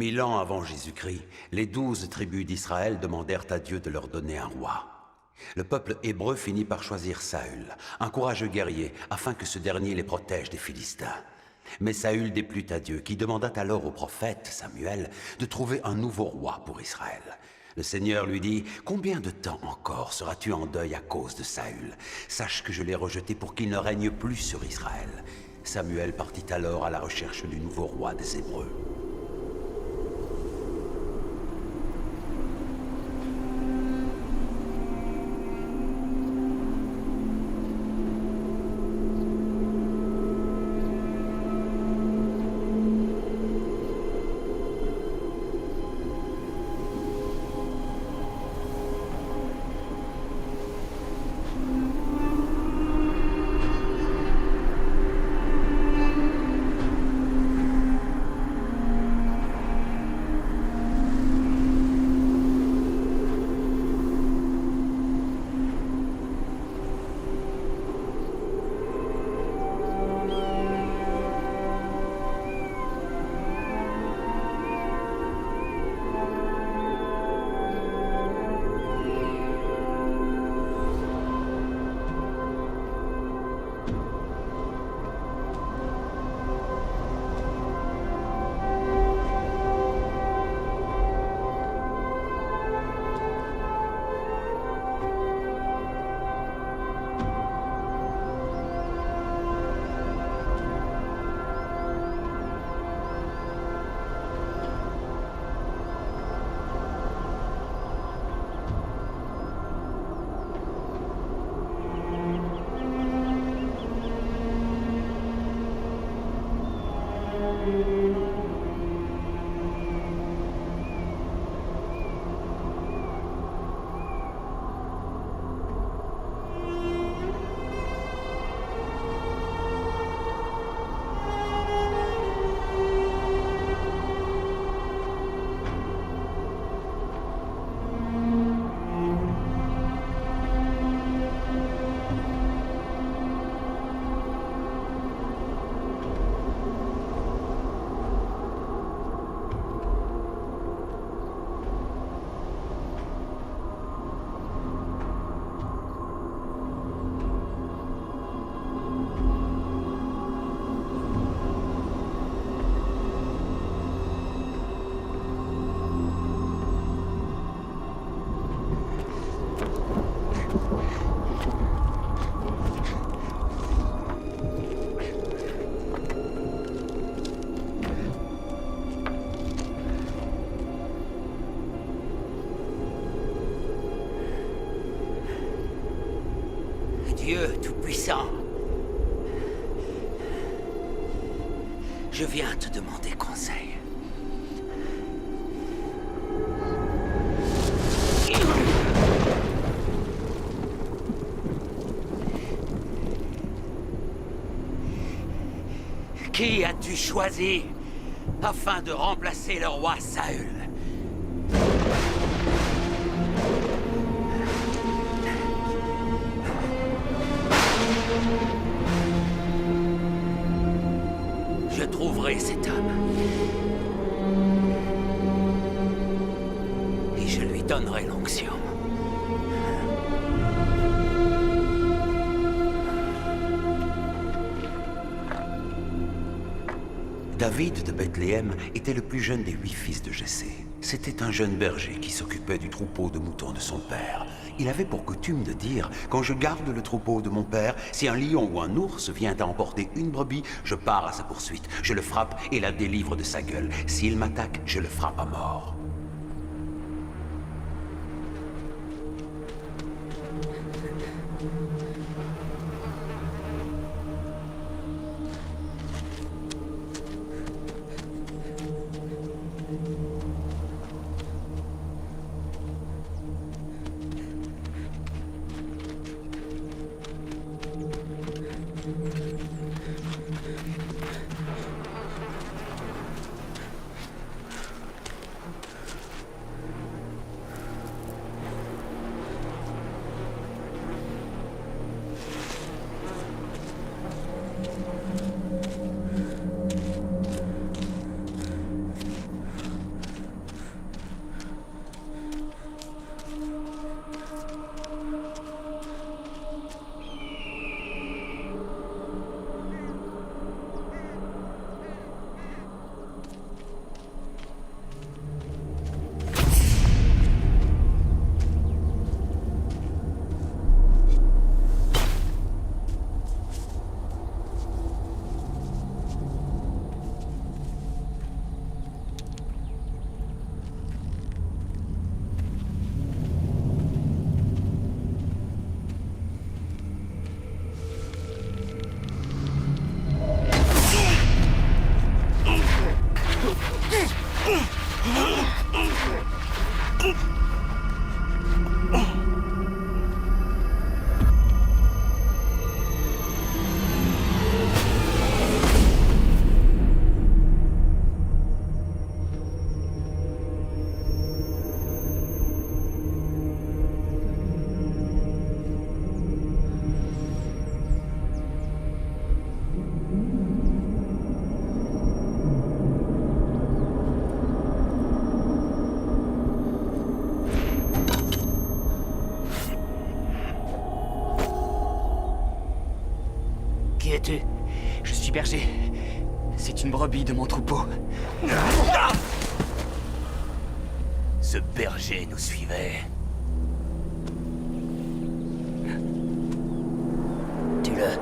1000 ans avant Jésus-Christ, les 12 tribus d'Israël demandèrent à Dieu de leur donner un roi. Le peuple hébreu finit par choisir Saül, un courageux guerrier, afin que ce dernier les protège des Philistins. Mais Saül déplut à Dieu, qui demanda alors au prophète Samuel de trouver un nouveau roi pour Israël. Le Seigneur lui dit, « Combien de temps encore seras-tu en deuil à cause de Saül? Sache que je l'ai rejeté pour qu'il ne règne plus sur Israël. » Samuel partit alors à la recherche du nouveau roi des Hébreux. Dieu Tout-Puissant, je viens te demander conseil. Qui as-tu choisi afin de remplacer le roi Saül? Je trouverai cet homme. Et je lui donnerai l'onction. David de Bethléem était le plus jeune des 8 fils de Jessé. C'était un jeune berger qui s'occupait du troupeau de moutons de son père. Il avait pour coutume de dire, « Quand je garde le troupeau de mon père, si un lion ou un ours vient à emporter une brebis, je pars à sa poursuite. Je le frappe et la délivre de sa gueule. S'il m'attaque, je le frappe à mort. » sais-tu? Je suis berger. C'est une brebis de mon troupeau. Ce berger nous suivait. Tue-le.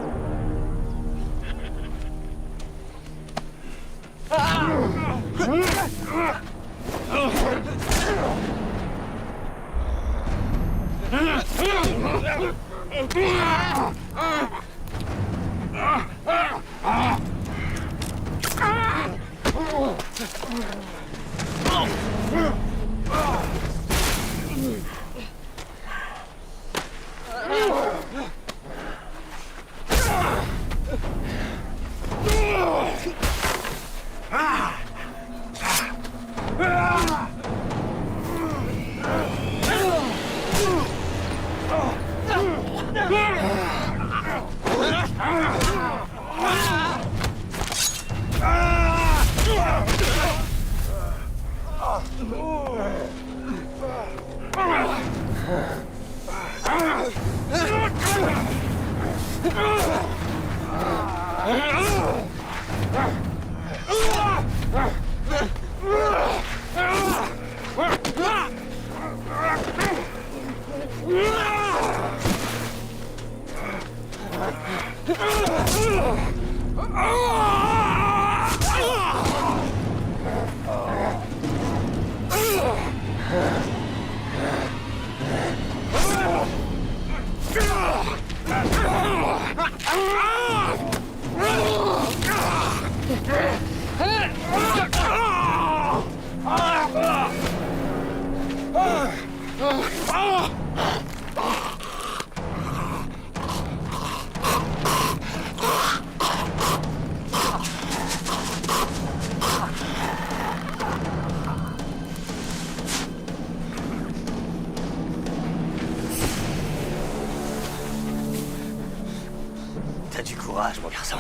T'as du courage, mon garçon.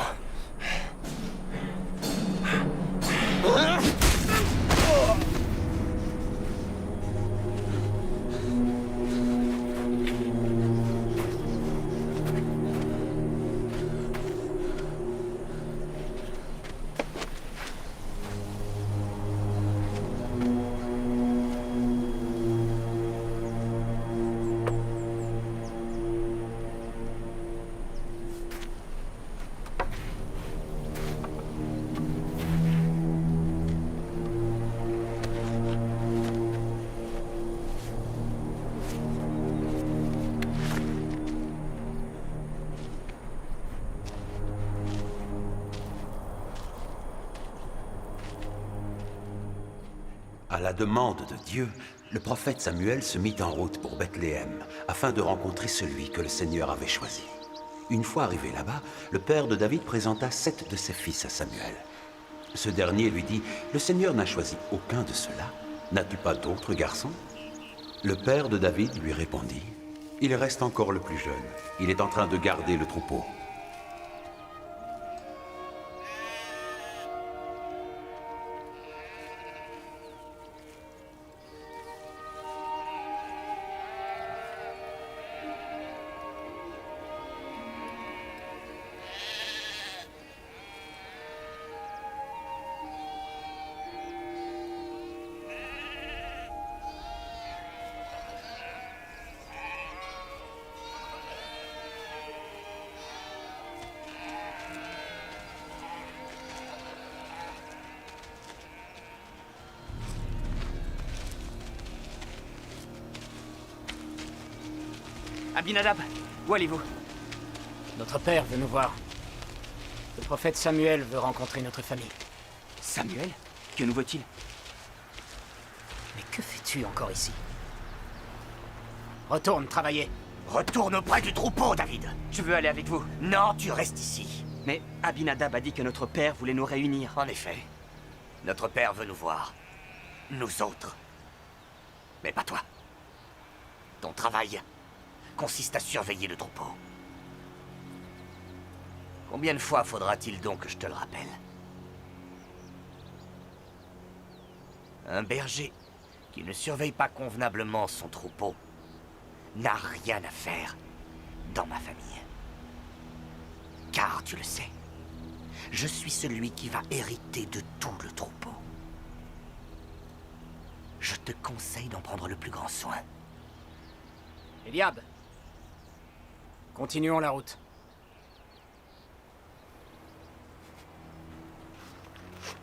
À la demande de Dieu, le prophète Samuel se mit en route pour Bethléem, afin de rencontrer celui que le Seigneur avait choisi. Une fois arrivé là-bas, le père de David présenta 7 de ses fils à Samuel. Ce dernier lui dit, « Le Seigneur n'a choisi aucun de ceux-là. N'as-tu pas d'autres garçons ?» Le père de David lui répondit, « Il reste encore le plus jeune. Il est en train de garder le troupeau. » Abinadab, où allez-vous? Notre père veut nous voir. Le prophète Samuel veut rencontrer notre famille. Samuel? Que nous veut-il? Mais que fais-tu encore ici? Retourne travailler. Retourne auprès du troupeau, David. Je veux aller avec vous. Non, tu restes ici. Mais Abinadab a dit que notre père voulait nous réunir. En effet, notre père veut nous voir. Nous autres. Mais pas toi. Ton travail consiste à surveiller le troupeau. Combien de fois faudra-t-il donc que je te le rappelle? Un berger qui ne surveille pas convenablement son troupeau n'a rien à faire dans ma famille. Car tu le sais, Je suis celui qui va hériter de tout le troupeau. Je te conseille d'en prendre le plus grand soin. Eliab, continuons la route.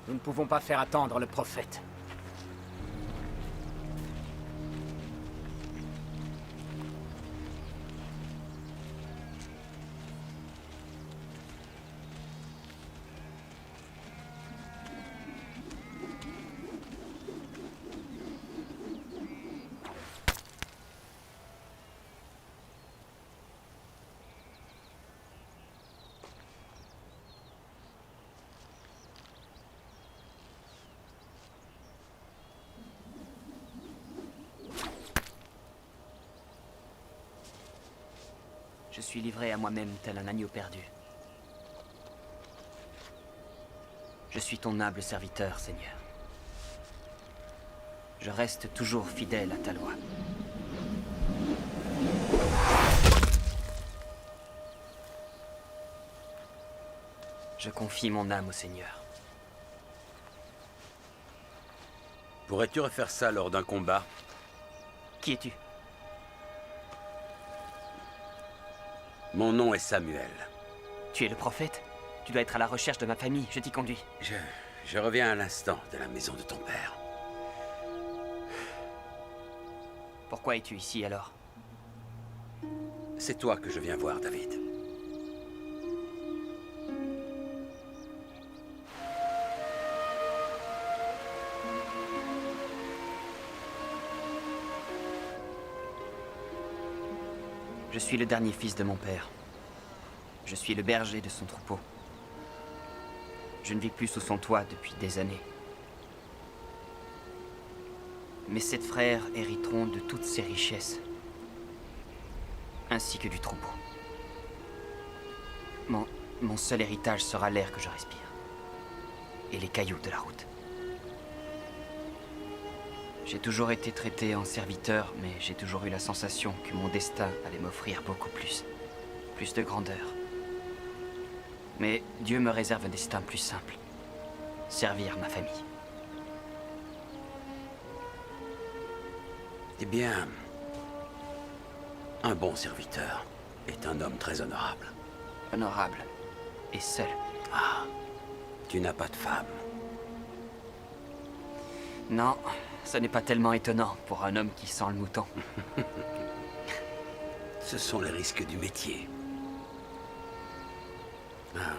Nous ne pouvons pas faire attendre le prophète. Je suis livré à moi-même tel un agneau perdu. Je suis ton humble serviteur, Seigneur. Je reste toujours fidèle à ta loi. Je confie mon âme au Seigneur. Pourrais-tu refaire ça lors d'un combat? Qui es-tu? Mon nom est Samuel. Tu es le prophète? Tu dois être à la recherche de ma famille, je t'y conduis. Je reviens à l'instant de la maison de ton père. Pourquoi es-tu ici alors? C'est toi que je viens voir, David. Je suis le dernier fils de mon père. Je suis le berger de son troupeau. Je ne vis plus sous son toit depuis des années. Mes 7 frères hériteront de toutes ses richesses, ainsi que du troupeau. Mon seul héritage sera l'air que je respire, et les cailloux de la route. J'ai toujours été traité en serviteur, mais j'ai toujours eu la sensation que mon destin allait m'offrir beaucoup plus. Plus de grandeur. Mais Dieu me réserve un destin plus simple. Servir ma famille. Eh bien, un bon serviteur est un homme très honorable. Honorable. Et seul. Ah, tu n'as pas de femme. Non, ce n'est pas tellement étonnant pour un homme qui sent le mouton. Ce sont les risques du métier. Ah.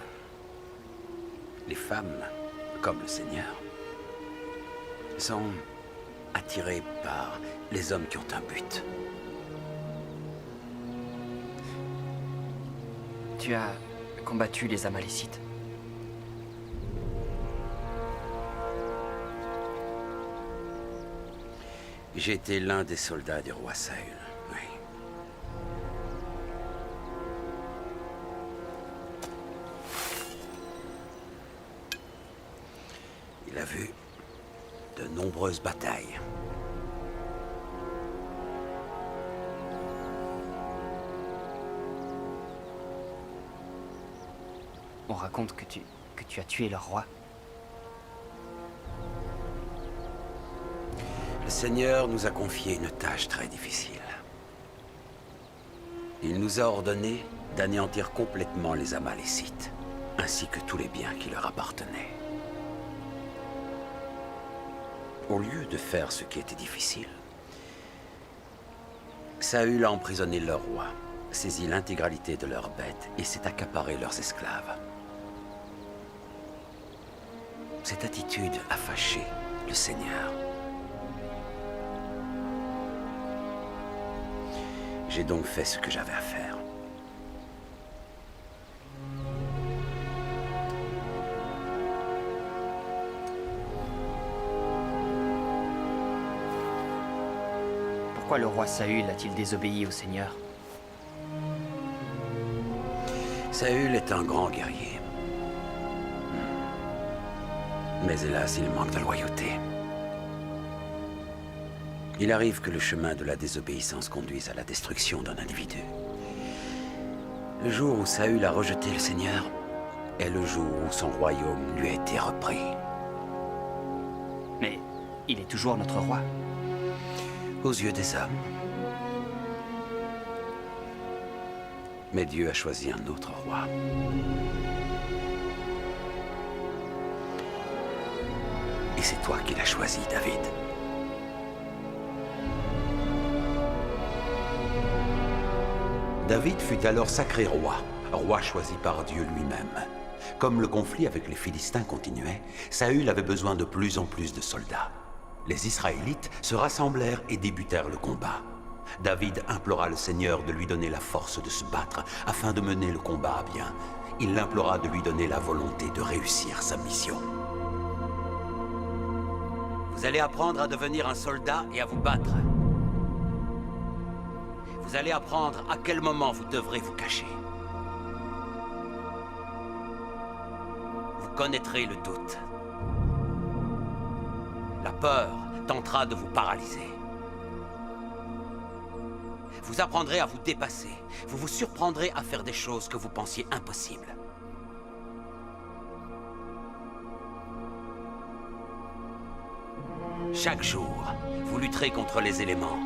Les femmes, comme le Seigneur, sont attirées par les hommes qui ont un but. Tu as combattu les Amalécites. J'ai été l'un des soldats du roi Saül, oui. Il a vu de nombreuses batailles. On raconte que tu as tué leur roi. Le Seigneur nous a confié une tâche très difficile. Il nous a ordonné d'anéantir complètement les Amalécites, ainsi que tous les biens qui leur appartenaient. Au lieu de faire ce qui était difficile, Saül a emprisonné leur roi, saisi l'intégralité de leurs bêtes et s'est accaparé leurs esclaves. Cette attitude a fâché le Seigneur. J'ai donc fait ce que j'avais à faire. Pourquoi le roi Saül a-t-il désobéi au Seigneur? Saül est un grand guerrier. Mais hélas, il manque de loyauté. Il arrive que le chemin de la désobéissance conduise à la destruction d'un individu. Le jour où Saül a rejeté le Seigneur, est le jour où son royaume lui a été repris. Mais il est toujours notre roi. Aux yeux des hommes. Mais Dieu a choisi un autre roi. Et c'est toi qui l'as choisi, David. David fut alors sacré roi choisi par Dieu lui-même. Comme le conflit avec les Philistins continuait, Saül avait besoin de plus en plus de soldats. Les Israélites se rassemblèrent et débutèrent le combat. David implora le Seigneur de lui donner la force de se battre afin de mener le combat à bien. Il l'implora de lui donner la volonté de réussir sa mission. Vous allez apprendre à devenir un soldat et à vous battre. Vous allez apprendre à quel moment vous devrez vous cacher. Vous connaîtrez le doute. La peur tentera de vous paralyser. Vous apprendrez à vous dépasser. Vous vous surprendrez à faire des choses que vous pensiez impossibles. Chaque jour, vous lutterez contre les éléments.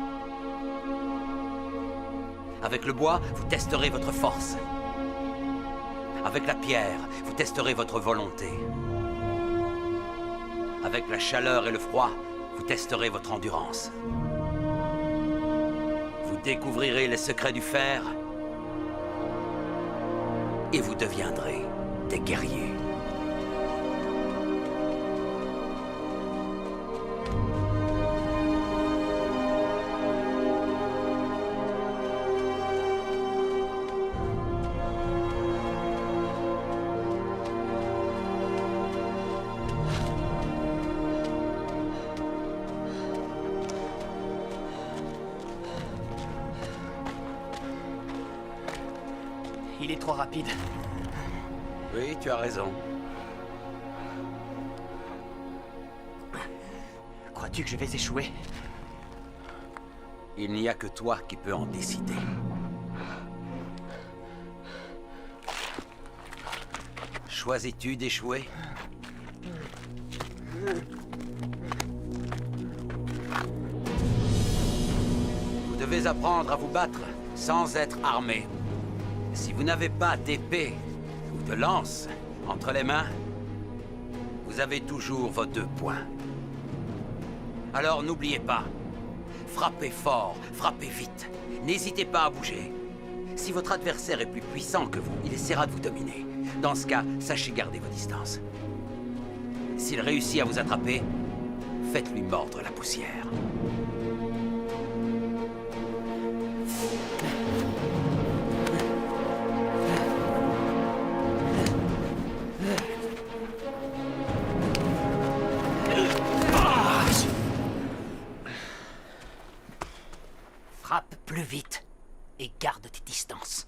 Avec le bois, vous testerez votre force. Avec la pierre, vous testerez votre volonté. Avec la chaleur et le froid, vous testerez votre endurance. Vous découvrirez les secrets du fer et vous deviendrez des guerriers. Il est trop rapide. Oui, tu as raison. Crois-tu que je vais échouer? Il n'y a que toi qui peux en décider. Choisis-tu d'échouer? Vous devez apprendre à vous battre sans être armé. Si vous n'avez pas d'épée ou de lance entre les mains, vous avez toujours vos 2 poings. Alors n'oubliez pas, frappez fort, frappez vite. N'hésitez pas à bouger. Si votre adversaire est plus puissant que vous, il essaiera de vous dominer. Dans ce cas, sachez garder vos distances. S'il réussit à vous attraper, faites-lui mordre la poussière. Frappe plus vite et garde tes distances.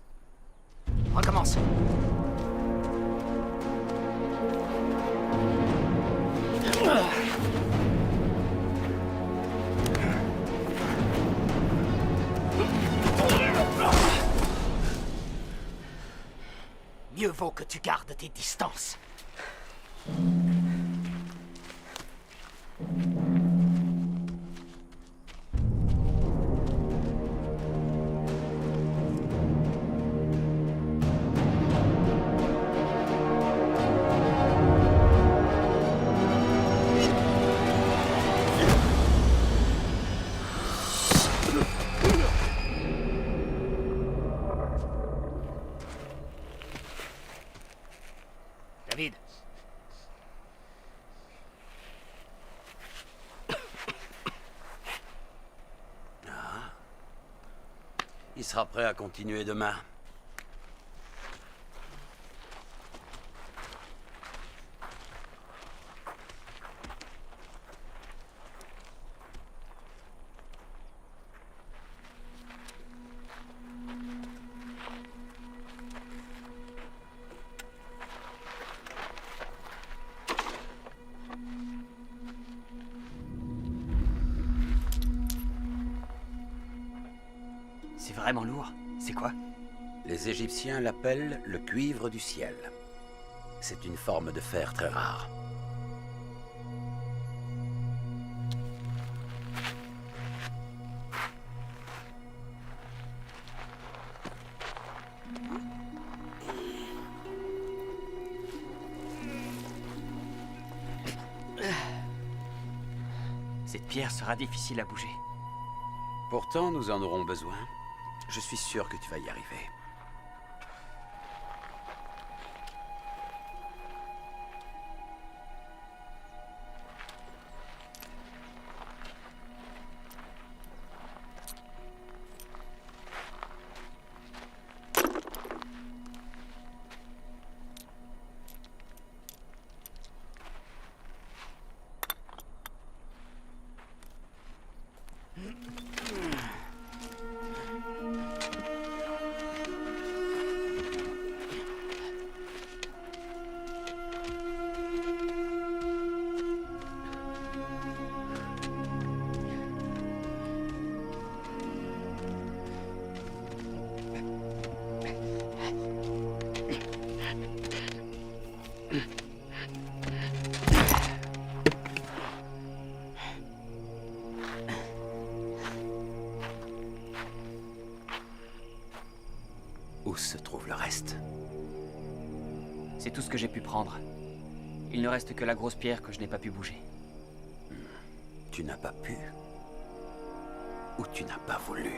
Recommence. Mieux vaut que tu gardes tes distances. David. Il sera prêt à continuer demain. C'est vraiment lourd. C'est quoi? Les Égyptiens l'appellent le cuivre du ciel. C'est une forme de fer très rare. Cette pierre sera difficile à bouger. Pourtant, nous en aurons besoin. Je suis sûr que tu vas y arriver. Où se trouve le reste? C'est tout ce que j'ai pu prendre. Il ne reste que la grosse pierre que je n'ai pas pu bouger. Tu n'as pas pu. Ou tu n'as pas voulu.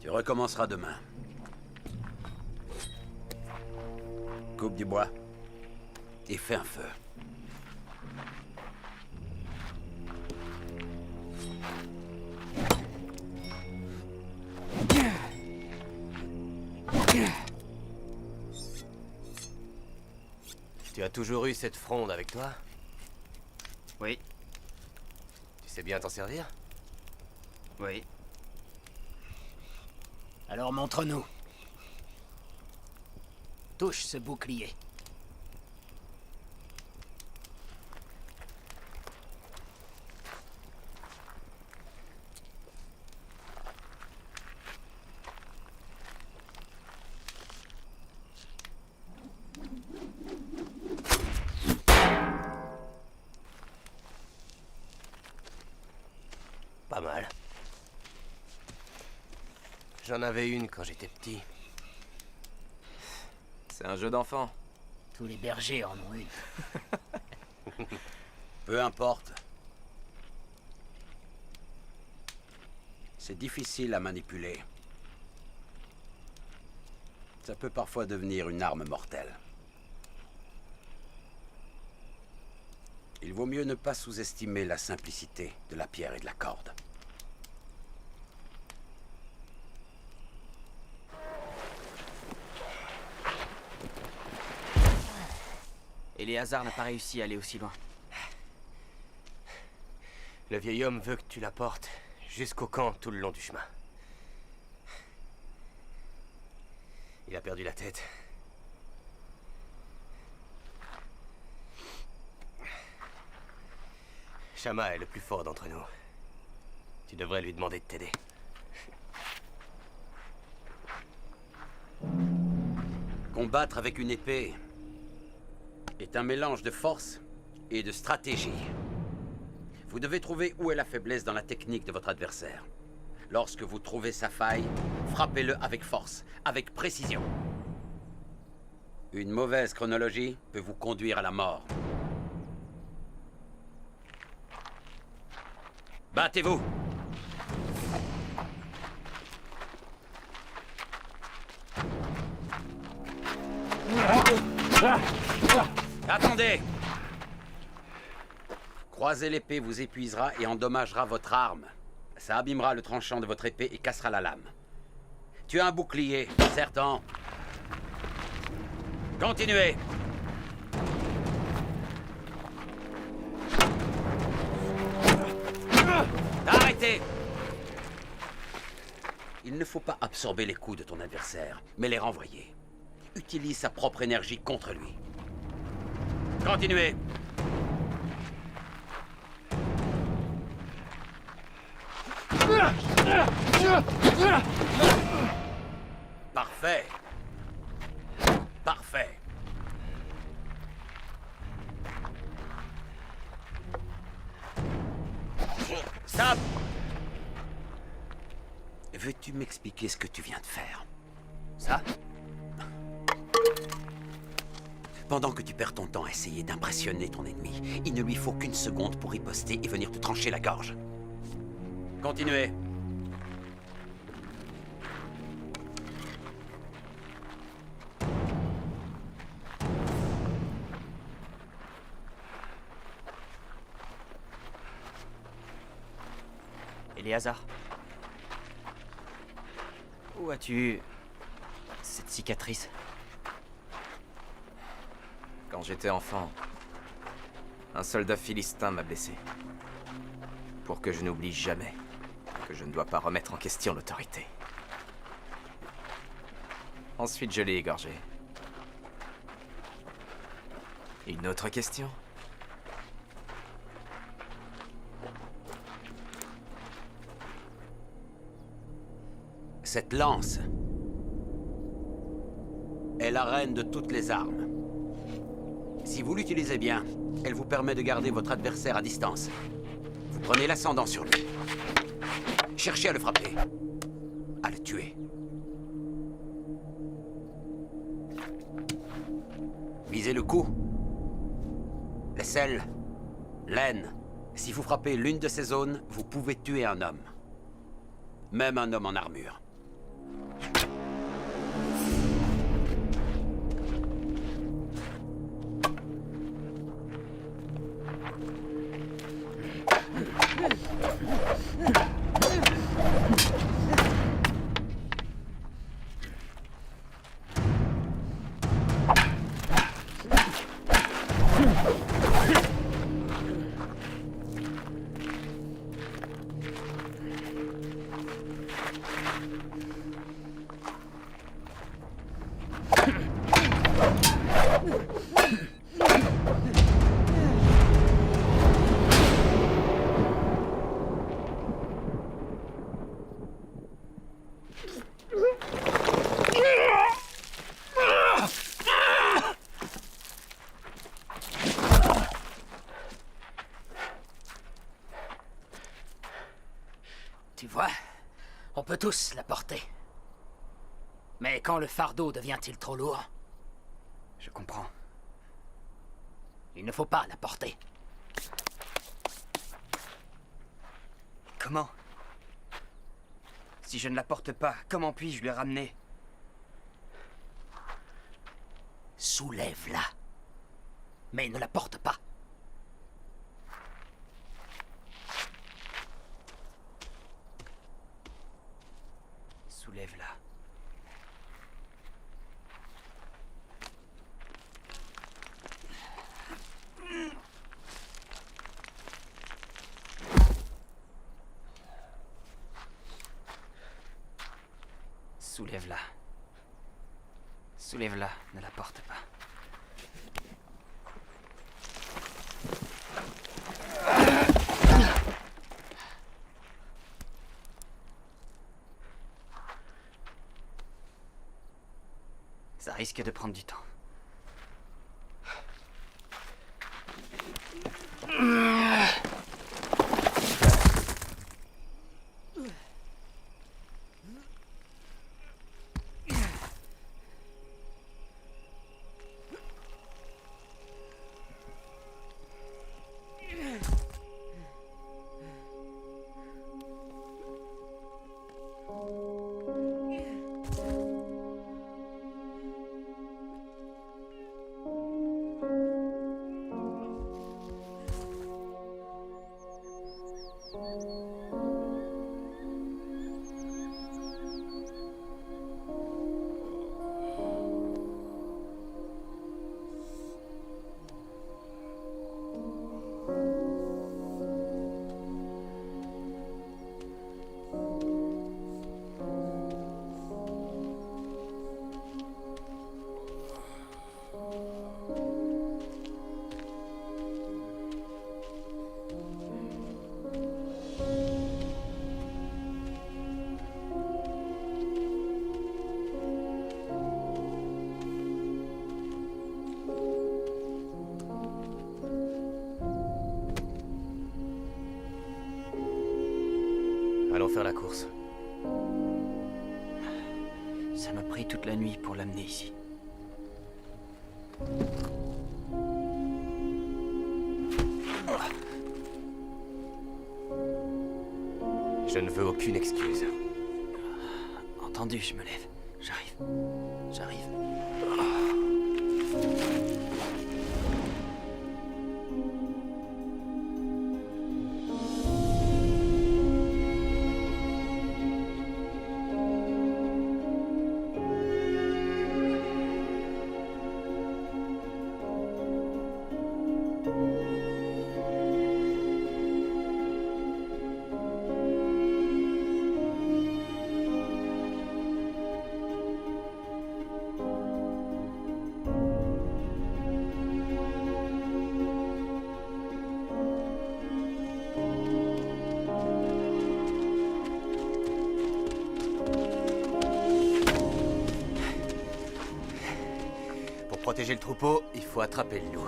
Tu recommenceras demain. Coupe du bois. Et fais un feu. Tu as toujours eu cette fronde avec toi? Oui, Tu sais bien t'en servir? oui. Alors montre-nous. Touche ce bouclier. Pas mal. J'en avais une quand j'étais petit. C'est un jeu d'enfant. Tous les bergers en ont une. Peu importe. C'est difficile à manipuler. Ça peut parfois devenir une arme mortelle. Il vaut mieux ne pas sous-estimer la simplicité de la pierre et de la corde. Éléazar n'a pas réussi à aller aussi loin. Le vieil homme veut que tu la portes jusqu'au camp tout le long du chemin. Il a perdu la tête. Shama est le plus fort d'entre nous. Tu devrais lui demander de t'aider. Combattre avec une épée est un mélange de force et de stratégie. Vous devez trouver où est la faiblesse dans la technique de votre adversaire. Lorsque vous trouvez sa faille, frappez-le avec force, avec précision. Une mauvaise chronologie peut vous conduire à la mort. Battez-vous! Attendez! Croiser l'épée vous épuisera et endommagera votre arme. Ça abîmera le tranchant de votre épée et cassera la lame. Tu as un bouclier, certain. Continuez! Arrêtez! Il ne faut pas absorber les coups de ton adversaire, mais les renvoyer. Utilise sa propre énergie contre lui. Continuez! Parfait. Parfait. Stop! Veux-tu m'expliquer ce que tu viens de faire? Ça? Pendant que tu perds ton temps à essayer d'impressionner ton ennemi, il ne lui faut qu'une seconde pour riposter et venir te trancher la gorge. Continuez. Éléazar. Où as-tu cette cicatrice? Quand j'étais enfant, un soldat philistin m'a blessé. Pour que je n'oublie jamais que je ne dois pas remettre en question l'autorité. Ensuite, je l'ai égorgé. Une autre question? Cette lance est la reine de toutes les armes. Si vous l'utilisez bien, elle vous permet de garder votre adversaire à distance. Vous prenez l'ascendant sur lui. Cherchez à le frapper. À le tuer. Visez le cou. L'aisselle. L'aine. Si vous frappez l'une de ces zones, vous pouvez tuer un homme. Même un homme en armure. Tu vois, on peut tous la porter. Mais quand le fardeau devient-il trop lourd? Je comprends. Il ne faut pas la porter. Comment? Si je ne la porte pas, comment puis-je lui ramener? Soulève-la. Mais ne la porte pas. Soulève-la. Soulève-la. Soulève-la, ne la porte pas. Ça risque de prendre du temps. Allons faire la course. Ça m'a pris toute la nuit pour l'amener ici. Je ne veux aucune excuse. Entendu, je me lève. J'arrive. J'arrive. Pour protéger le troupeau, il faut attraper le loup.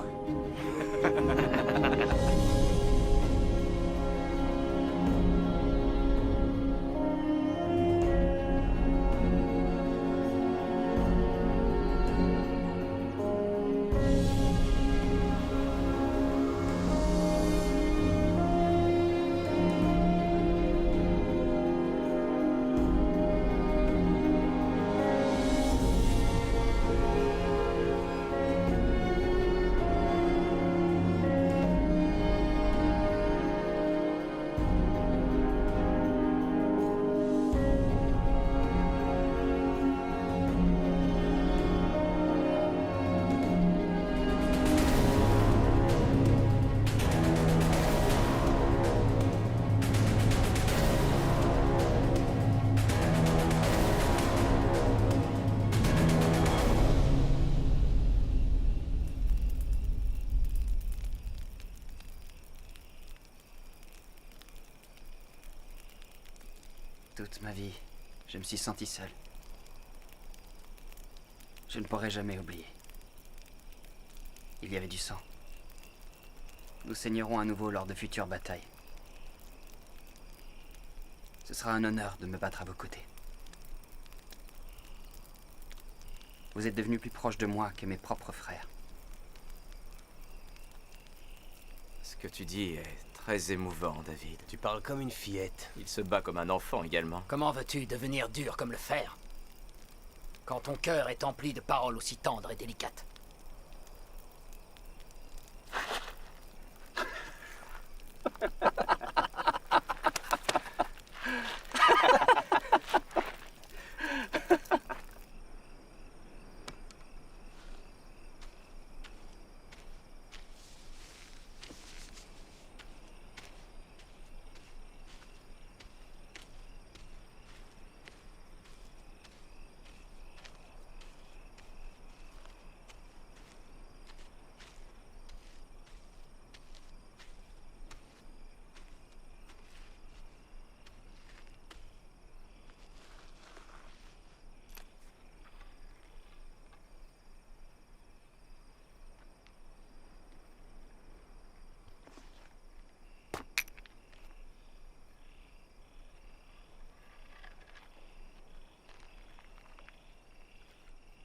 Toute ma vie, je me suis senti seul. Je ne pourrai jamais oublier. Il y avait du sang. Nous saignerons à nouveau lors de futures batailles. Ce sera un honneur de me battre à vos côtés. Vous êtes devenus plus proches de moi que mes propres frères. Ce que tu dis est très émouvant, David. Tu parles comme une fillette. Il se bat comme un enfant également. Comment veux-tu devenir dur comme le fer quand ton cœur est empli de paroles aussi tendres et délicates?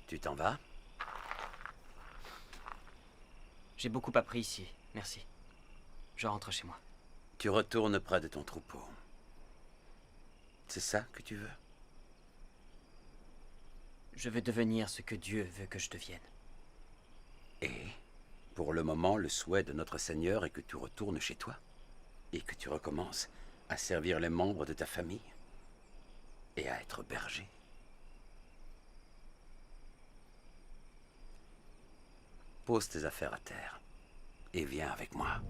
Tu t'en vas? J'ai beaucoup appris ici, merci. Je rentre chez moi. Tu retournes près de ton troupeau. C'est ça que tu veux? Je veux devenir ce que Dieu veut que je devienne. Et, pour le moment, le souhait de notre Seigneur est que tu retournes chez toi et que tu recommences à servir les membres de ta famille et à être berger. Pose tes affaires à terre et viens avec moi.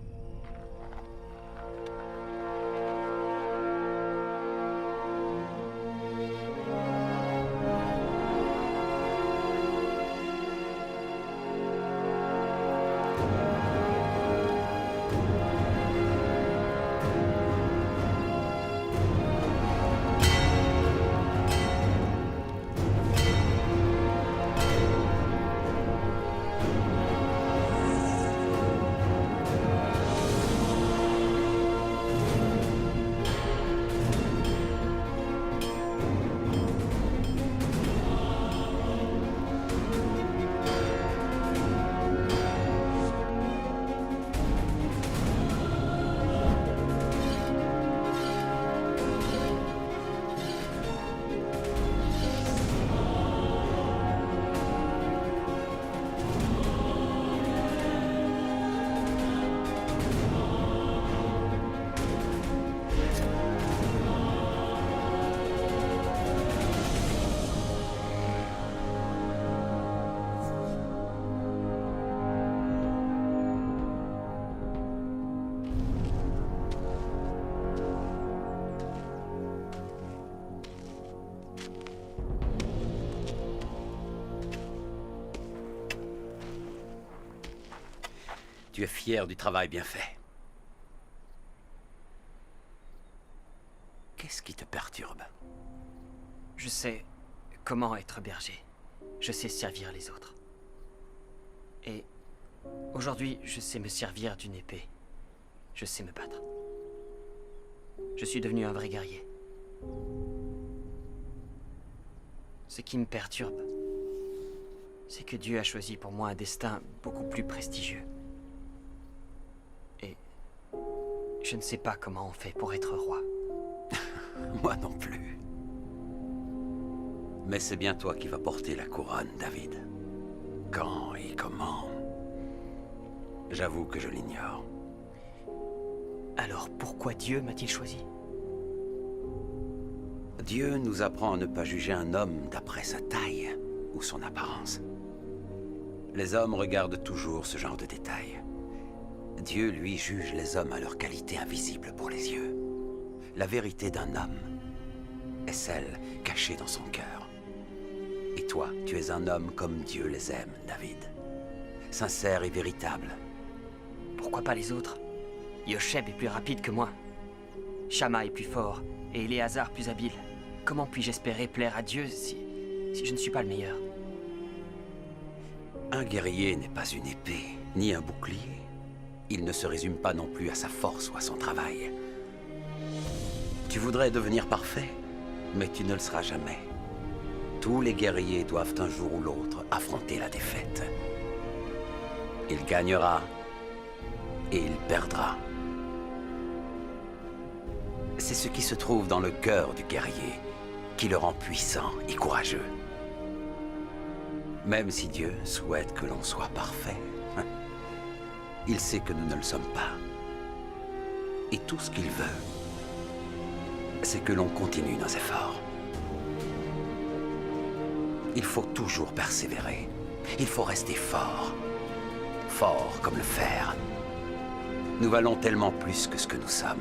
Tu es fier du travail bien fait. Qu'est-ce qui te perturbe? Je sais comment être berger. Je sais servir les autres. Et aujourd'hui, je sais me servir d'une épée. Je sais me battre. Je suis devenu un vrai guerrier. Ce qui me perturbe, c'est que Dieu a choisi pour moi un destin beaucoup plus prestigieux. Et je ne sais pas comment on fait pour être roi. Moi non plus. Mais c'est bien toi qui vas porter la couronne, David. Quand et comment? J'avoue que je l'ignore. Alors pourquoi Dieu m'a-t-il choisi? Dieu nous apprend à ne pas juger un homme d'après sa taille ou son apparence. Les hommes regardent toujours ce genre de détails. Dieu, lui, juge les hommes à leur qualité invisible pour les yeux. La vérité d'un homme est celle cachée dans son cœur. Et toi, tu es un homme comme Dieu les aime, David. Sincère et véritable. Pourquoi pas les autres? Yosheb est plus rapide que moi. Shama est plus fort, et Éléazar plus habile. Comment puis-je espérer plaire à Dieu si je ne suis pas le meilleur? Un guerrier n'est pas une épée, ni un bouclier. Il ne se résume pas non plus à sa force ou à son travail. Tu voudrais devenir parfait, mais tu ne le seras jamais. Tous les guerriers doivent un jour ou l'autre affronter la défaite. Il gagnera et il perdra. C'est ce qui se trouve dans le cœur du guerrier qui le rend puissant et courageux. Même si Dieu souhaite que l'on soit parfait, il sait que nous ne le sommes pas. Et tout ce qu'il veut, c'est que l'on continue nos efforts. Il faut toujours persévérer. Il faut rester fort. Fort comme le fer. Nous valons tellement plus que ce que nous sommes.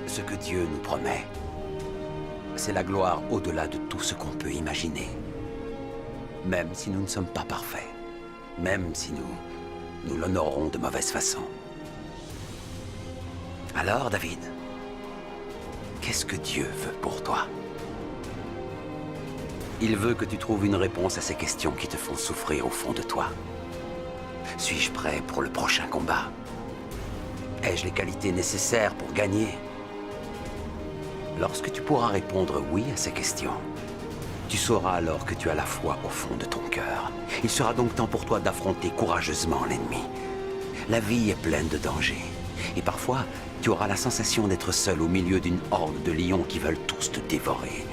Ce que Dieu nous promet, c'est la gloire au-delà de tout ce qu'on peut imaginer. Même si nous ne sommes pas parfaits. Même si nous l'honorons de mauvaise façon. Alors, David, qu'est-ce que Dieu veut pour toi? Il veut que tu trouves une réponse à ces questions qui te font souffrir au fond de toi. Suis-je prêt pour le prochain combat? Ai-je les qualités nécessaires pour gagner? Lorsque tu pourras répondre oui à ces questions, tu sauras alors que tu as la foi au fond de ton cœur. Il sera donc temps pour toi d'affronter courageusement l'ennemi. La vie est pleine de dangers. Et parfois, tu auras la sensation d'être seul au milieu d'une horde de lions qui veulent tous te dévorer.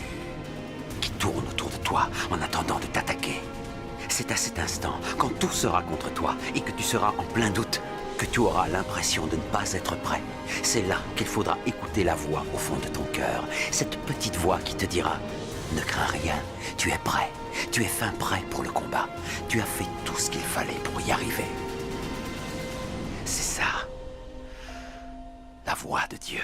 Qui tournent autour de toi en attendant de t'attaquer. C'est à cet instant, quand tout sera contre toi et que tu seras en plein doute, que tu auras l'impression de ne pas être prêt. C'est là qu'il faudra écouter la voix au fond de ton cœur. Cette petite voix qui te dira: ne crains rien, tu es prêt. Tu es fin prêt pour le combat. Tu as fait tout ce qu'il fallait pour y arriver. C'est ça. La voix de Dieu.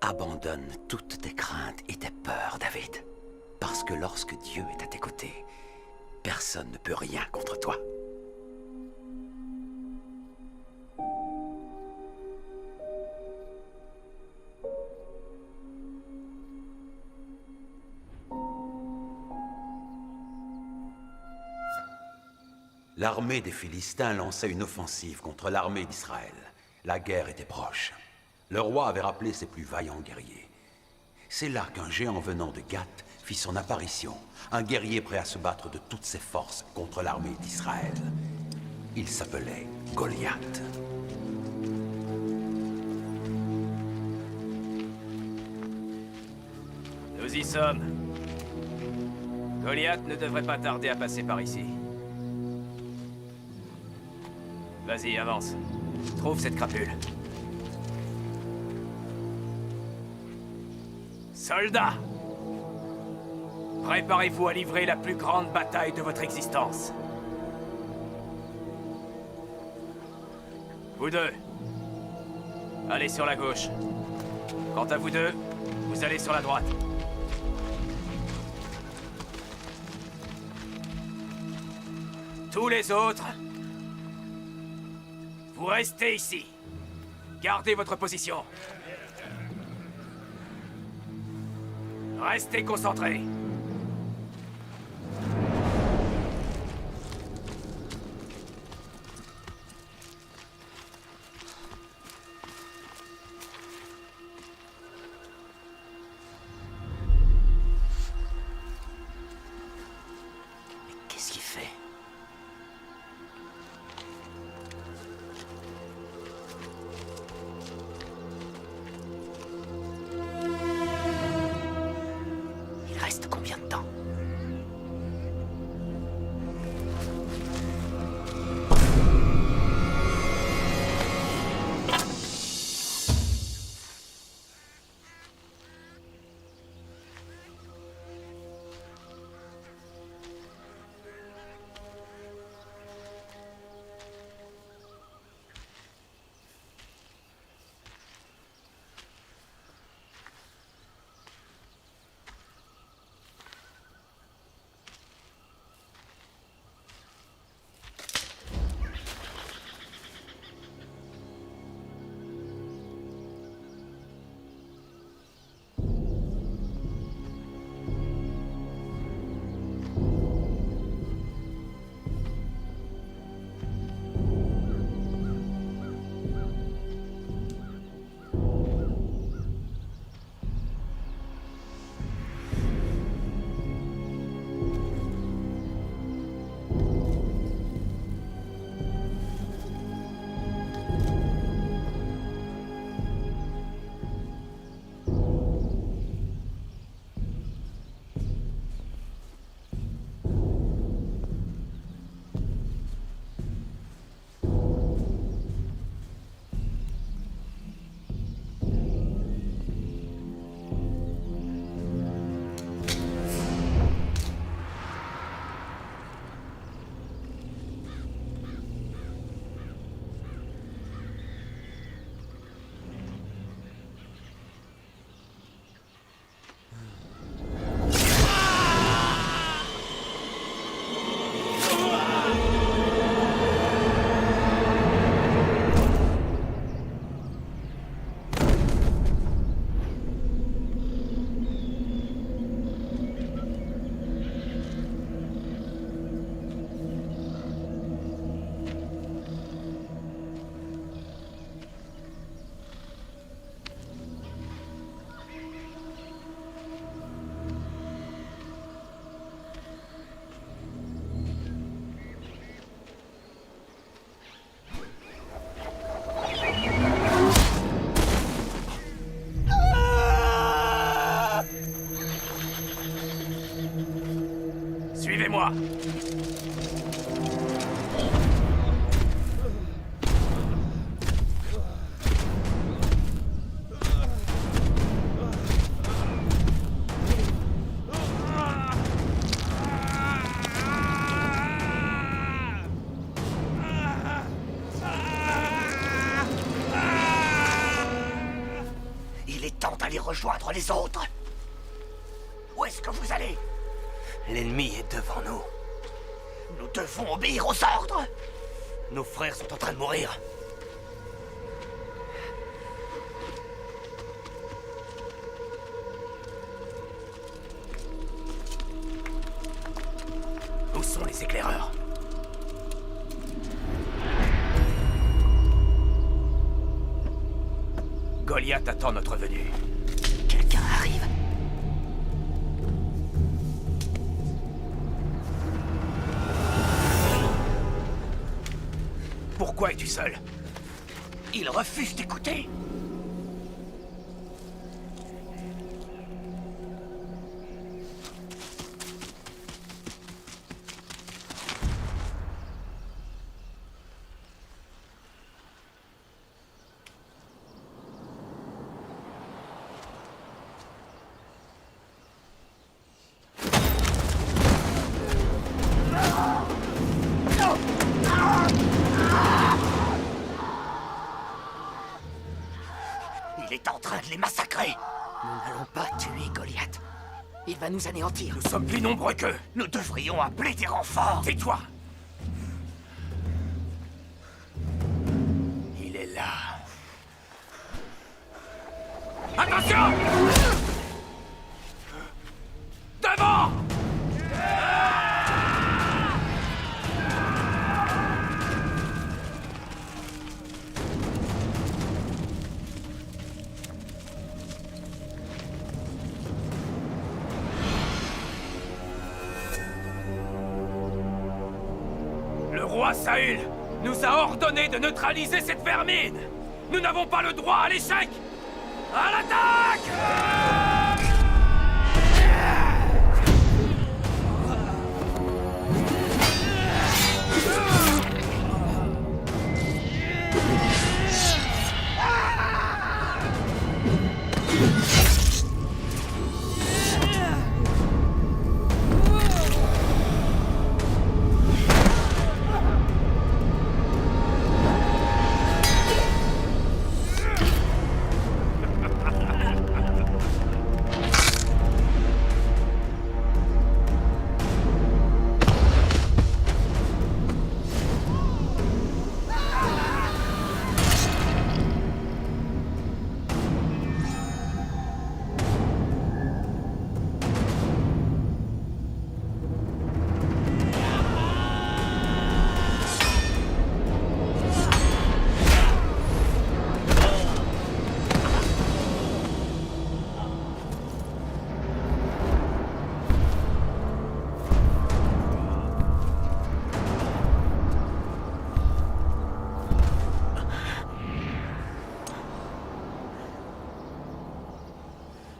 Abandonne toutes tes craintes et tes peurs, David. Parce que lorsque Dieu est à tes côtés, personne ne peut rien contre toi. L'armée des Philistins lançait une offensive contre l'armée d'Israël. La guerre était proche. Le roi avait rappelé ses plus vaillants guerriers. C'est là qu'un géant venant de Gath fit son apparition, un guerrier prêt à se battre de toutes ses forces contre l'armée d'Israël. Il s'appelait Goliath. Nous y sommes. Goliath ne devrait pas tarder à passer par ici. Vas-y, avance. Trouve cette crapule. Soldats! Préparez-vous à livrer la plus grande bataille de votre existence. Vous deux, allez sur la gauche. Quant à vous deux, vous allez sur la droite. Tous les autres, vous restez ici. Gardez votre position. Restez concentrés. Qu'est-ce qu'il fait? Il reste combien de temps? Suivez-moi. Il est temps d'aller rejoindre les autres. Où est-ce que vous allez? L'ennemi est devant nous. Nous devons obéir aux ordres. Nos frères sont en train de mourir. Où sont les éclaireurs? Goliath attend notre venue. Quelqu'un arrive. Pourquoi es-tu seul? Il refuse d'écouter. Il est en train de les massacrer. Nous n'allons pas tuer Goliath. Il va nous anéantir. Nous sommes plus nombreux qu'eux. Nous devrions appeler des renforts. Tais-toi. là. Attention! Devant! Le roi Saül nous a ordonné de neutraliser cette vermine! Nous n'avons pas le droit à l'échec! À l'attaque!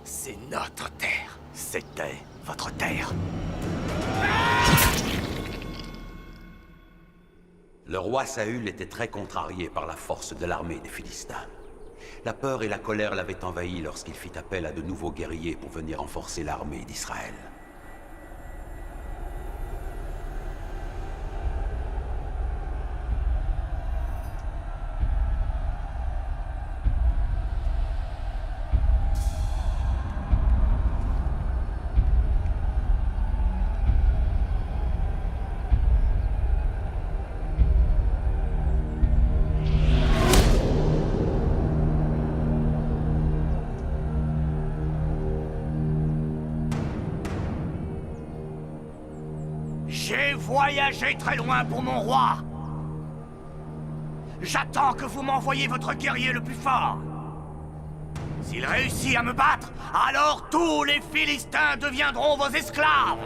C'est notre terre. C'était votre terre. Le roi Saül était très contrarié par la force de l'armée des Philistins. La peur et la colère l'avaient envahi lorsqu'il fit appel à de nouveaux guerriers pour venir renforcer l'armée d'Israël. J'ai voyagé très loin pour mon roi. J'attends que vous m'envoyiez votre guerrier le plus fort. S'il réussit à me battre, alors tous les Philistins deviendront vos esclaves.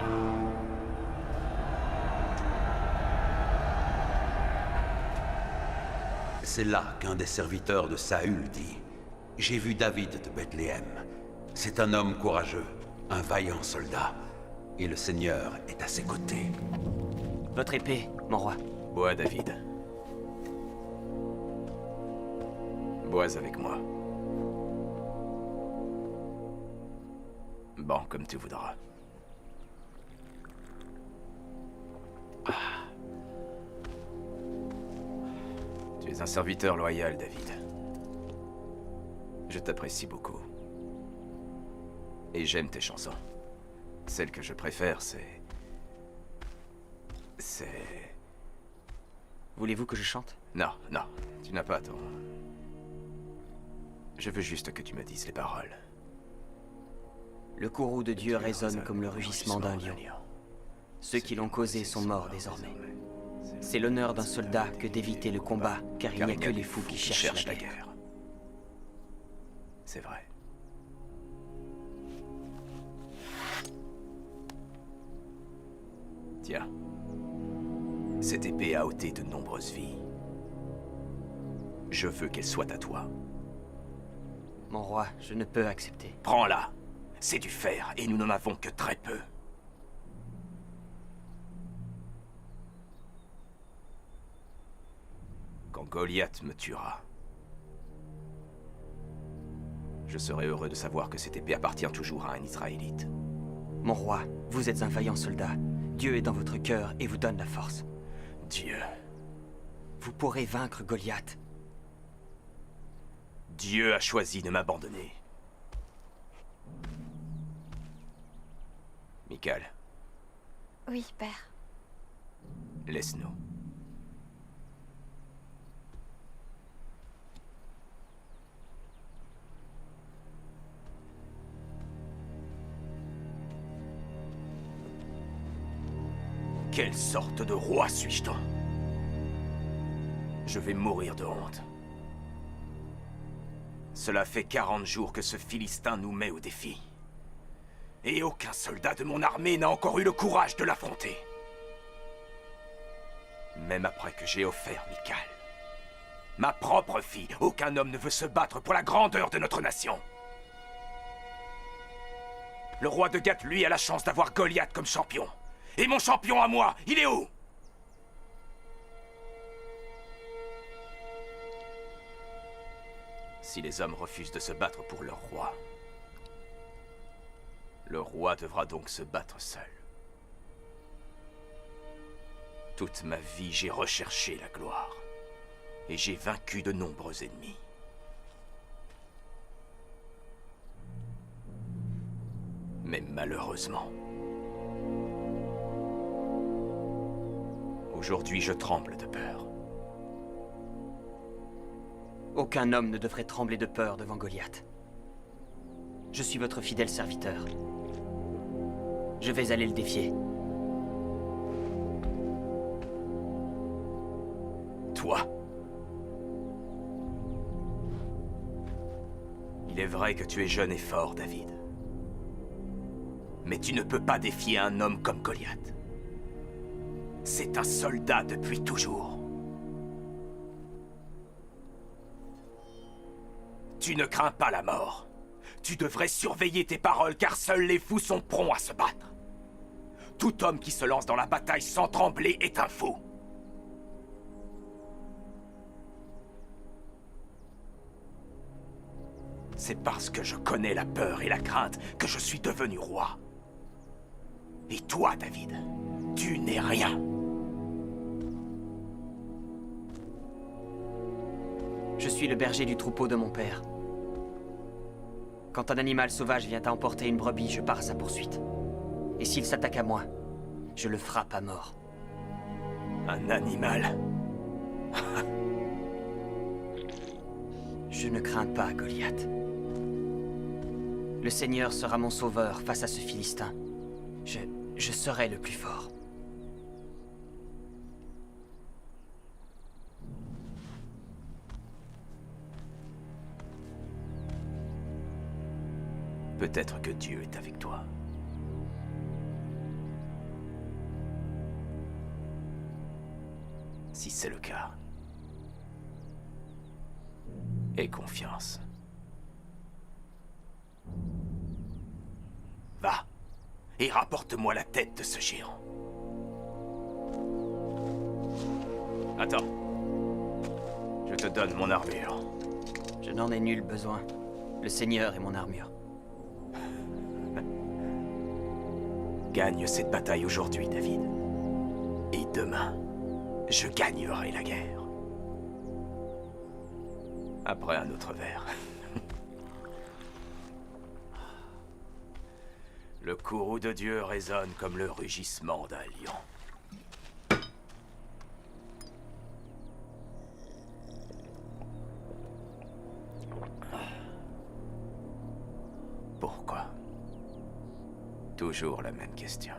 C'est là qu'un des serviteurs de Saül dit « J'ai vu David de Bethléem. C'est un homme courageux, un vaillant soldat, et le Seigneur est à ses côtés. » Votre épée, mon roi. Bois, David. Bois avec moi. Bon, comme tu voudras. Tu es un serviteur loyal, David. Je t'apprécie beaucoup. Et j'aime tes chansons. Celle que je préfère, c'est... Voulez-vous que je chante? Non, non, tu n'as pas ton... Je veux juste que tu me dises les paroles. Le courroux de Dieu résonne comme le rugissement d'un lion. Ceux qui l'ont causé sont morts désormais. C'est l'honneur d'un soldat que d'éviter le combat, car il n'y a que les fous qui cherchent la guerre. C'est vrai. Tiens. Cette épée a ôté de nombreuses vies. Je veux qu'elle soit à toi. Mon roi, je ne peux accepter. Prends-la. C'est du fer, et nous n'en avons que très peu. Quand Goliath me tuera, je serai heureux de savoir que cette épée appartient toujours à un Israélite. Mon roi, vous êtes un vaillant soldat. Dieu est dans votre cœur et vous donne la force. Dieu. Vous pourrez vaincre Goliath. Dieu a choisi de m'abandonner. Michal, Oui, père. laisse-nous. Quelle sorte de roi suis-je donc? Je vais mourir de honte. Cela fait 40 jours que ce Philistin nous met au défi. Et aucun soldat de mon armée n'a encore eu le courage de l'affronter. Même après que j'ai offert Michal. Ma propre fille, aucun homme ne veut se battre pour la grandeur de notre nation. Le roi de Gath, lui, a la chance d'avoir Goliath comme champion. Et mon champion à moi, il est où? Si les hommes refusent de se battre pour leur roi, le roi devra donc se battre seul. Toute ma vie, j'ai recherché la gloire. Et j'ai vaincu de nombreux ennemis. Mais malheureusement, aujourd'hui je tremble de peur. Aucun homme ne devrait trembler de peur devant Goliath. Je suis votre fidèle serviteur. Je vais aller le défier. Toi? Il est vrai que tu es jeune et fort, David. Mais tu ne peux pas défier un homme comme Goliath. C'est un soldat depuis toujours. Tu ne crains pas la mort. Tu devrais surveiller tes paroles car seuls les fous sont prompts à se battre. Tout homme qui se lance dans la bataille sans trembler est un fou. C'est parce que je connais la peur et la crainte que je suis devenu roi. Et toi, David, tu n'es rien. Je suis le berger du troupeau de mon père. Quand un animal sauvage vient à emporter une brebis, je pars à sa poursuite. Et s'il s'attaque à moi, je le frappe à mort. Un animal? Je ne crains pas Goliath. Le Seigneur sera mon sauveur face à ce Philistin. Je serai le plus fort. Peut-être que Dieu est avec toi. Si c'est le cas, aie confiance. Va, et rapporte-moi la tête de ce géant. Attends. Je te donne mon armure. Je n'en ai nul besoin. Le Seigneur est mon armure. Gagne cette bataille aujourd'hui, David. Et demain, je gagnerai la guerre. Après un autre verre. Le courroux de Dieu résonne comme le rugissement d'un lion. Pourquoi? Toujours la même question.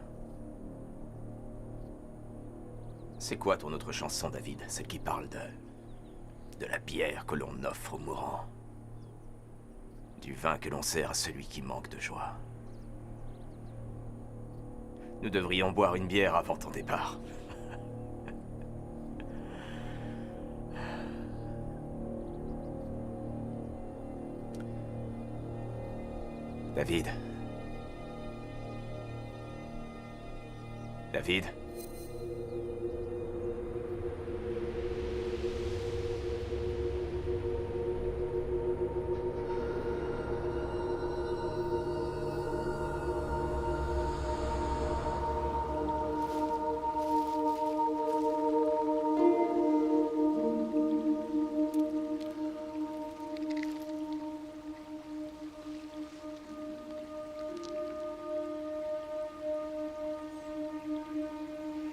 C'est quoi ton autre chanson, David? Celle qui parle de la bière que l'on offre aux mourants. Du vin que l'on sert à celui qui manque de joie. Nous devrions boire une bière avant ton départ. David. David.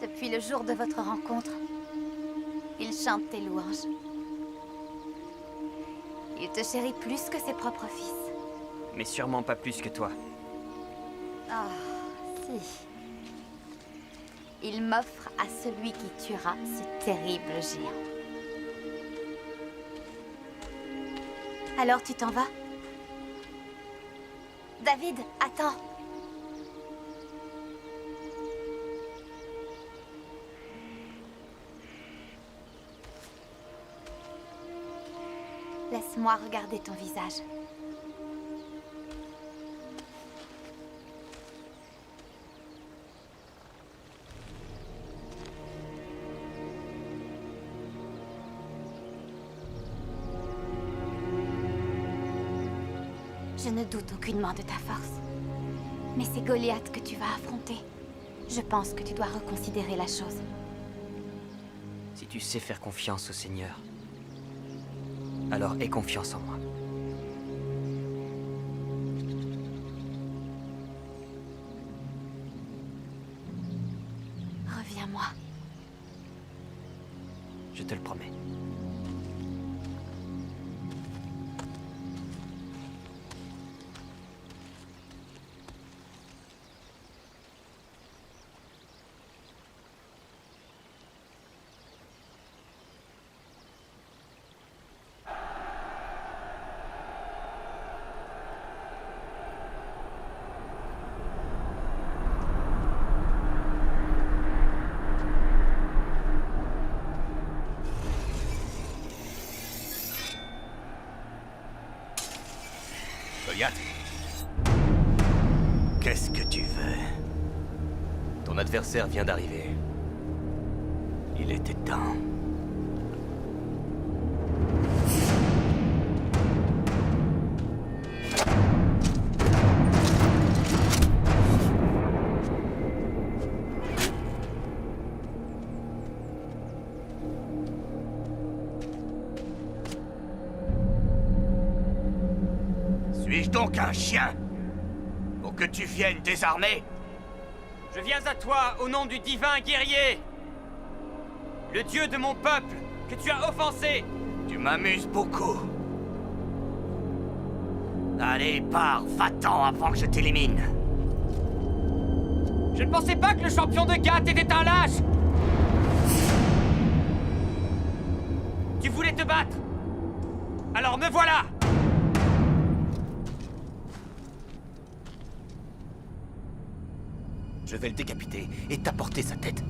Depuis le jour de votre rencontre, il chante tes louanges. Il te chérit plus que ses propres fils. Mais sûrement pas plus que toi. Ah, si. Il m'offre à celui qui tuera ce terrible géant. Alors tu t'en vas? David, attends. Laisse-moi regarder ton visage. Je ne doute aucunement de ta force. Mais c'est Goliath que tu vas affronter. Je pense que tu dois reconsidérer la chose. Si tu sais faire confiance au Seigneur, alors aie confiance en moi. Reviens-moi. Je te le promets. Goliath? Qu'est-ce que tu veux? Ton adversaire vient d'arriver. Il était temps. Suis-je donc un chien? Pour que tu viennes désarmé? Je viens à toi au nom du divin guerrier, le dieu de mon peuple que tu as offensé. Tu m'amuses beaucoup. Allez, pars, va-t'en avant que je t'élimine. Je ne pensais pas que le champion de Gath était un lâche. Tu voulais te battre. Alors me voilà. Je vais le décapiter et t'apporter sa tête.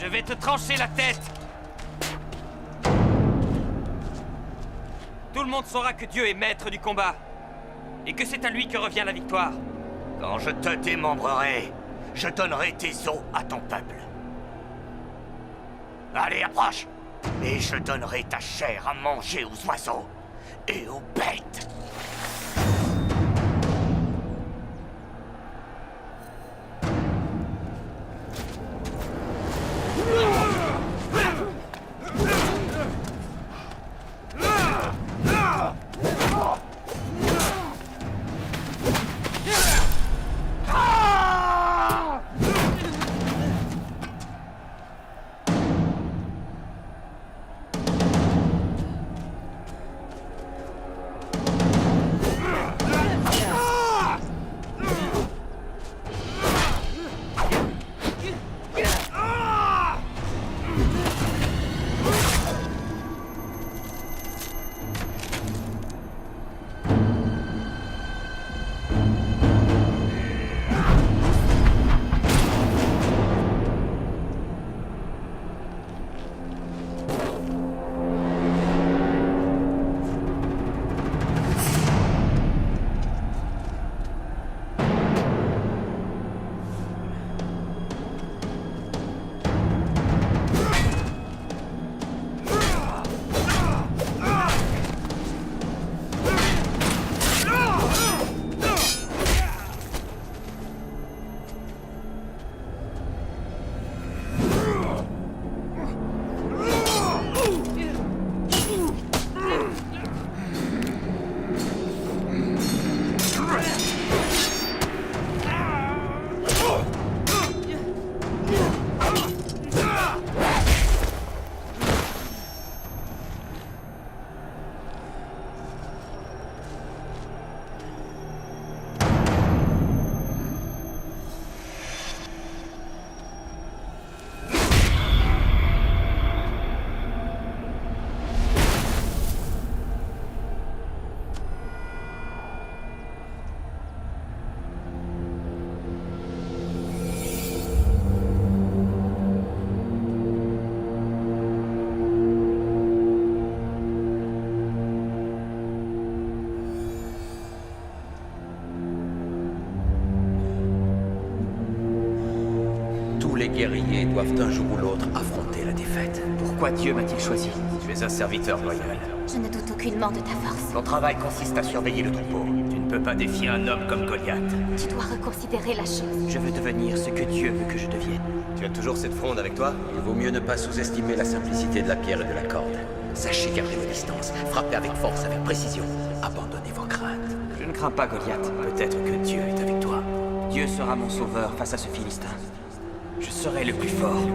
Je vais te trancher la tête. Tout le monde saura que Dieu est maître du combat. Et que c'est à lui que revient la victoire. Quand je te démembrerai, je donnerai tes os à ton peuple. Allez, approche! Et je donnerai ta chair à manger aux oiseaux et aux bêtes. guerriers doivent un jour ou l'autre affronter la défaite. Pourquoi Dieu m'a-t-il choisi? Tu es un serviteur loyal. Je ne doute aucunement de ta force. Ton travail consiste à surveiller le troupeau. Tu ne peux pas défier un homme comme Goliath. Tu dois reconsidérer la chose. Je veux devenir ce que Dieu veut que je devienne. Tu as toujours cette fronde avec toi? Il vaut mieux ne pas sous-estimer la simplicité de la pierre et de la corde. Sachez garder vos distances, frappez avec force, avec précision. Abandonnez vos craintes. Je ne crains pas Goliath. Peut-être que Dieu est avec toi. Dieu sera mon sauveur face à ce Philistin. Je serai le plus fort.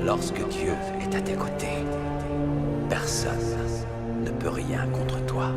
Lorsque Dieu est à tes côtés, personne ne peut rien contre toi.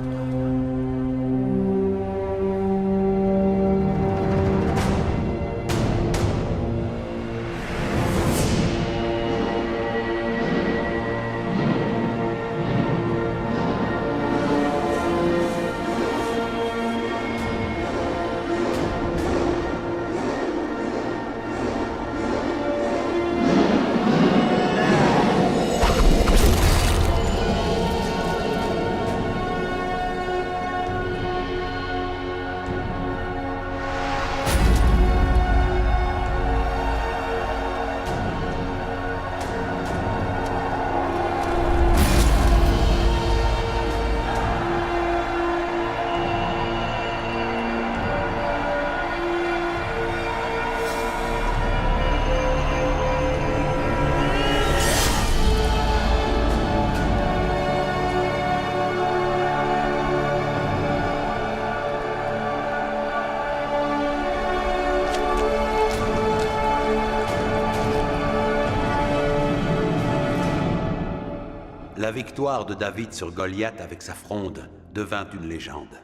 La victoire de David sur Goliath avec sa fronde devint une légende.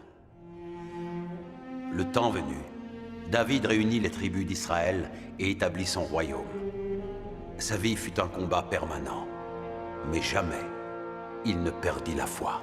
Le temps venu, David réunit les tribus d'Israël et établit son royaume. Sa vie fut un combat permanent, mais jamais il ne perdit la foi.